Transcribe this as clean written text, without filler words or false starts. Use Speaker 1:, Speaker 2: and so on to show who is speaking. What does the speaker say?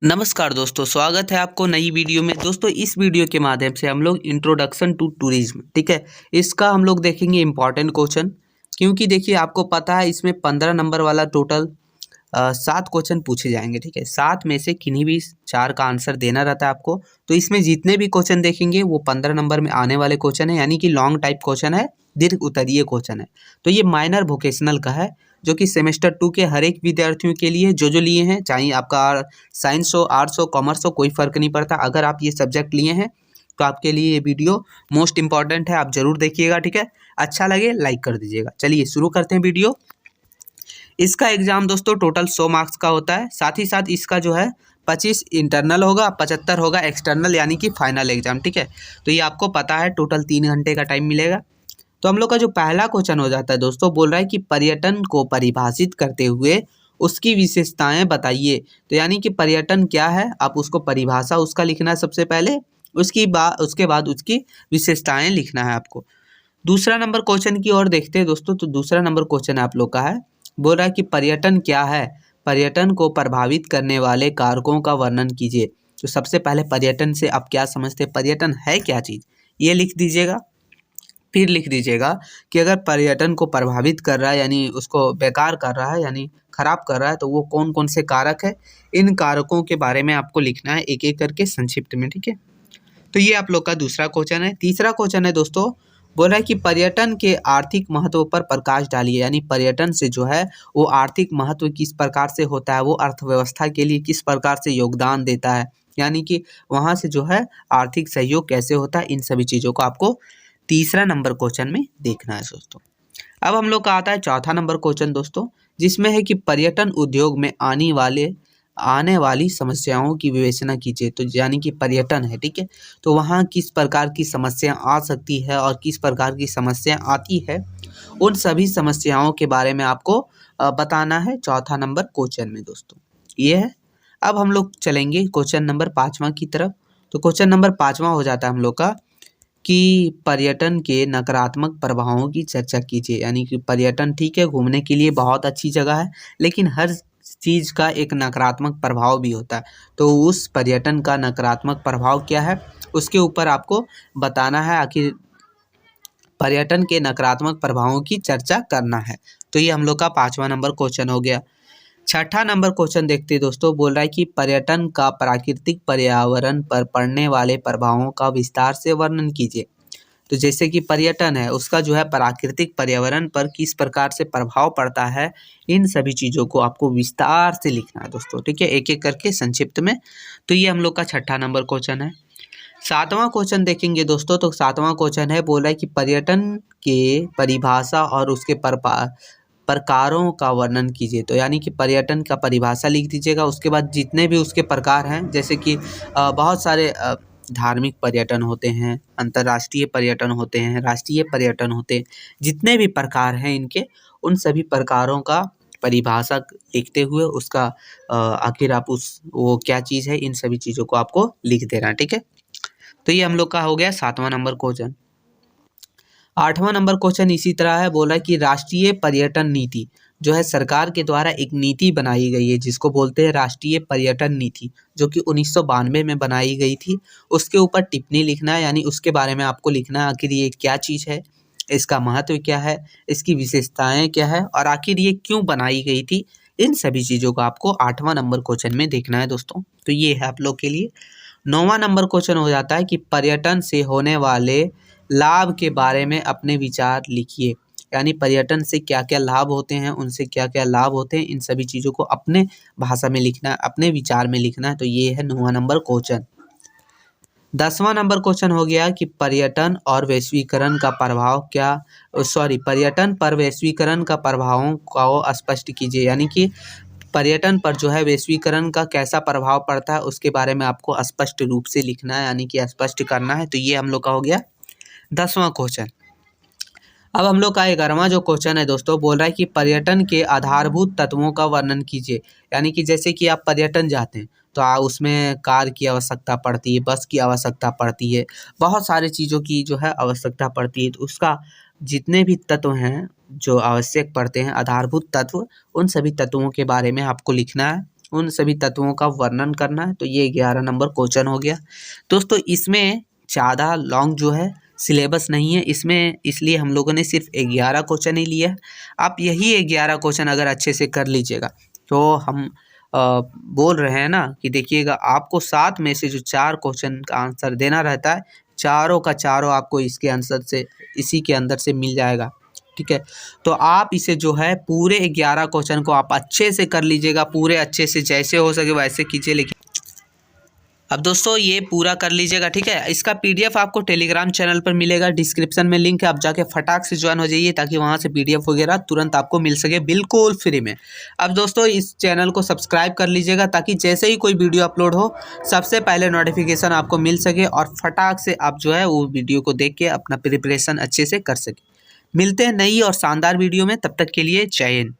Speaker 1: नमस्कार दोस्तों, स्वागत है आपको नई वीडियो में। दोस्तों, इस वीडियो के माध्यम से हम लोग इंट्रोडक्शन टू टूरिज्म, ठीक है, इसका हम लोग देखेंगे इम्पॉर्टेंट क्वेश्चन। क्योंकि देखिए, आपको पता है इसमें 15 नंबर वाला टोटल 7 क्वेश्चन पूछे जाएंगे, ठीक है। 7 में से किन्हीं भी 4 का आंसर देना रहता है आपको। तो इसमें जितने भी क्वेश्चन देखेंगे वो 15 नंबर में आने वाले क्वेश्चन है, यानी कि लॉन्ग टाइप क्वेश्चन है, दीर्घ उत्तरीय क्वेश्चन है। तो ये माइनर वोकेशनल का है, जो कि सेमेस्टर 2 के हर एक विद्यार्थियों के लिए जो लिए हैं, चाहे आपका साइंस हो, आर्ट्स हो, कॉमर्स हो, कोई फ़र्क नहीं पड़ता। अगर आप ये सब्जेक्ट लिए हैं तो आपके लिए ये वीडियो मोस्ट इंपॉर्टेंट है, आप ज़रूर देखिएगा, ठीक है। अच्छा लगे लाइक कर दीजिएगा। चलिए शुरू करते हैं वीडियो। इसका एग्ज़ाम दोस्तों टोटल 100 मार्क्स का होता है। साथ ही साथ इसका जो है 25 इंटरनल होगा, 75 होगा एक्सटर्नल, यानी कि फाइनल एग्ज़ाम, ठीक है। तो ये आपको पता है, टोटल 3 घंटे का टाइम मिलेगा। तो हम लोग का जो पहला क्वेश्चन हो जाता है दोस्तों, बोल रहा है कि पर्यटन को परिभाषित करते हुए उसकी विशेषताएं बताइए। तो यानी कि पर्यटन क्या है, आप उसको परिभाषा उसका लिखना है सबसे पहले, उसके बाद उसकी विशेषताएं लिखना है आपको। दूसरा नंबर क्वेश्चन की ओर देखते हैं दोस्तों। तो दूसरा नंबर क्वेश्चन आप लोग का है, बोल रहा है कि पर्यटन क्या है, पर्यटन को प्रभावित करने वाले कारकों का वर्णन कीजिए। तो सबसे पहले पर्यटन से आप क्या समझते हैं, पर्यटन है क्या चीज़, ये लिख दीजिएगा। फिर लिख दीजिएगा कि अगर पर्यटन को प्रभावित कर रहा है, यानी उसको बेकार कर रहा है, यानी खराब कर रहा है, तो वो कौन कौन से कारक है। इन कारकों के बारे में आपको लिखना है एक एक करके संक्षिप्त में, ठीक है। तो ये आप लोग का दूसरा क्वेश्चन है। तीसरा क्वेश्चन है दोस्तों, बोल रहा है कि पर्यटन के आर्थिक महत्व पर प्रकाश डालिए। यानी पर्यटन से जो है वो आर्थिक महत्व किस प्रकार से होता है, वो अर्थव्यवस्था के लिए किस प्रकार से योगदान देता है, यानी कि वहाँ से जो है आर्थिक सहयोग कैसे होता है, इन सभी चीज़ों को आपको तीसरा नंबर क्वेश्चन में देखना है दोस्तों। अब हम लोग का आता है चौथा नंबर क्वेश्चन दोस्तों, जिसमें है कि पर्यटन उद्योग में आने वाली समस्याओं की विवेचना कीजिए। तो यानी कि पर्यटन है, ठीक है, तो वहाँ किस प्रकार की समस्या आ सकती है और किस प्रकार की समस्या आती है, उन सभी समस्याओं के बारे में आपको बताना है चौथा नंबर क्वेश्चन में दोस्तों, ये है। अब हम लोग चलेंगे क्वेश्चन नंबर 5वां की तरफ। तो क्वेश्चन नंबर 5वां हो जाता है हम लोग का कि पर्यटन के नकारात्मक प्रभावों की चर्चा कीजिए। यानी कि पर्यटन ठीक है, घूमने के लिए बहुत अच्छी जगह है, लेकिन हर चीज़ का एक नकारात्मक प्रभाव भी होता है। तो उस पर्यटन का नकारात्मक प्रभाव क्या है, उसके ऊपर आपको बताना है। आखिर पर्यटन के नकारात्मक प्रभावों की चर्चा करना है। तो ये हम लोग का 5वां नंबर क्वेश्चन हो गया। छठा नंबर क्वेश्चन देखते हैं दोस्तों, बोल रहा है कि पर्यटन का प्राकृतिक पर्यावरण पर पड़ने वाले प्रभावों का विस्तार से वर्णन कीजिए। तो जैसे कि पर्यटन है, उसका जो है प्राकृतिक पर्यावरण पर किस प्रकार से प्रभाव पड़ता है, इन सभी चीज़ों को आपको विस्तार से लिखना है दोस्तों, ठीक है, एक एक करके संक्षिप्त में। तो ये हम लोग का छठा नंबर क्वेश्चन है। सातवां क्वेश्चन देखेंगे दोस्तों। तो सातवां क्वेश्चन है, बोला है कि पर्यटन के परिभाषा और उसके प्रकारों का वर्णन कीजिए। तो यानी कि पर्यटन का परिभाषा लिख दीजिएगा, उसके बाद जितने भी उसके प्रकार हैं, जैसे कि बहुत सारे धार्मिक पर्यटन होते हैं, अंतर्राष्ट्रीय पर्यटन होते हैं, राष्ट्रीय पर्यटन होते हैं, जितने भी प्रकार हैं इनके, उन सभी प्रकारों का परिभाषा लिखते हुए उसका आखिर आप वो क्या चीज़ है, इन सभी चीज़ों को आपको लिख देना, ठीक है। तो ये हम लोग का हो गया 7वां नंबर क्वेश्चन। 8वां नंबर क्वेश्चन इसी तरह है, बोला कि राष्ट्रीय पर्यटन नीति जो है सरकार के द्वारा एक नीति बनाई गई है, जिसको बोलते हैं राष्ट्रीय पर्यटन नीति, जो कि 1992 में बनाई गई थी। उसके ऊपर टिप्पणी लिखना है, यानी उसके बारे में आपको लिखना है, आखिर ये क्या चीज़ है, इसका महत्व क्या है, इसकी विशेषताएं क्या है, और आखिर ये क्यों बनाई गई थी। इन सभी चीज़ों को आपको 8वां नंबर क्वेश्चन में देखना है दोस्तों। तो ये है आप लोग के लिए। 9वां नंबर क्वेश्चन हो जाता है कि पर्यटन से होने वाले लाभ के बारे में अपने विचार लिखिए। यानी पर्यटन से क्या क्या लाभ होते हैं, उनसे क्या क्या लाभ होते हैं, इन सभी चीज़ों को अपने भाषा में लिखना है, अपने विचार में लिखना है। तो ये है 9वां नंबर क्वेश्चन। 10वां नंबर क्वेश्चन हो गया कि पर्यटन और वैश्वीकरण का प्रभाव पर्यटन पर वैश्वीकरण का प्रभावों को स्पष्ट कीजिए। यानी कि पर्यटन पर जो है वैश्वीकरण का कैसा प्रभाव पड़ता है, उसके बारे में आपको स्पष्ट रूप से लिखना है, यानी कि स्पष्ट करना है। तो ये हम लोग का हो गया 10वां क्वेश्चन। अब हम लोग का 11वां जो क्वेश्चन है दोस्तों, बोल रहा है कि पर्यटन के आधारभूत तत्वों का वर्णन कीजिए। यानी कि जैसे कि आप पर्यटन जाते हैं तो उसमें कार की आवश्यकता पड़ती है, बस की आवश्यकता पड़ती है, बहुत सारी चीज़ों की जो है आवश्यकता पड़ती है। तो उसका जितने भी तत्व हैं जो आवश्यक पड़ते हैं, आधारभूत तत्व, उन सभी तत्वों के बारे में आपको लिखना है। उन सभी तत्वों का वर्णन करना है। तो ये 11 नंबर क्वेश्चन हो गया। दोस्तों इसमें ज़्यादा लॉन्ग जो है सिलेबस नहीं है इसमें, इसलिए हम लोगों ने सिर्फ 11 क्वेश्चन ही लिया है। आप यही 11 क्वेश्चन अगर अच्छे से कर लीजिएगा तो हम बोल रहे हैं ना कि देखिएगा आपको 7 में से जो 4 क्वेश्चन का आंसर देना रहता है, चारों का चारों आपको इसके आंसर से इसी के अंदर से मिल जाएगा। ठीक है, तो आप इसे जो है पूरे 11 क्वेश्चन को आप अच्छे से कर लीजिएगा, पूरे अच्छे से जैसे हो सके वैसे कीजिए। लेकिन अब दोस्तों ये पूरा कर लीजिएगा। ठीक है, इसका पीडीएफ आपको टेलीग्राम चैनल पर मिलेगा, डिस्क्रिप्शन में लिंक है, आप जाके फटाक से ज्वाइन हो जाइए ताकि वहाँ से पीडीएफ वगैरह तुरंत आपको मिल सके बिल्कुल फ्री में। अब दोस्तों इस चैनल को सब्सक्राइब कर लीजिएगा ताकि जैसे ही कोई वीडियो अपलोड हो सबसे पहले नोटिफिकेशन आपको मिल सके और फटाक से आप जो है वो वीडियो को देख के अपना प्रिपरेशन अच्छे से कर सके। मिलते हैं नई और शानदार वीडियो में, तब तक के लिए जय हिंद।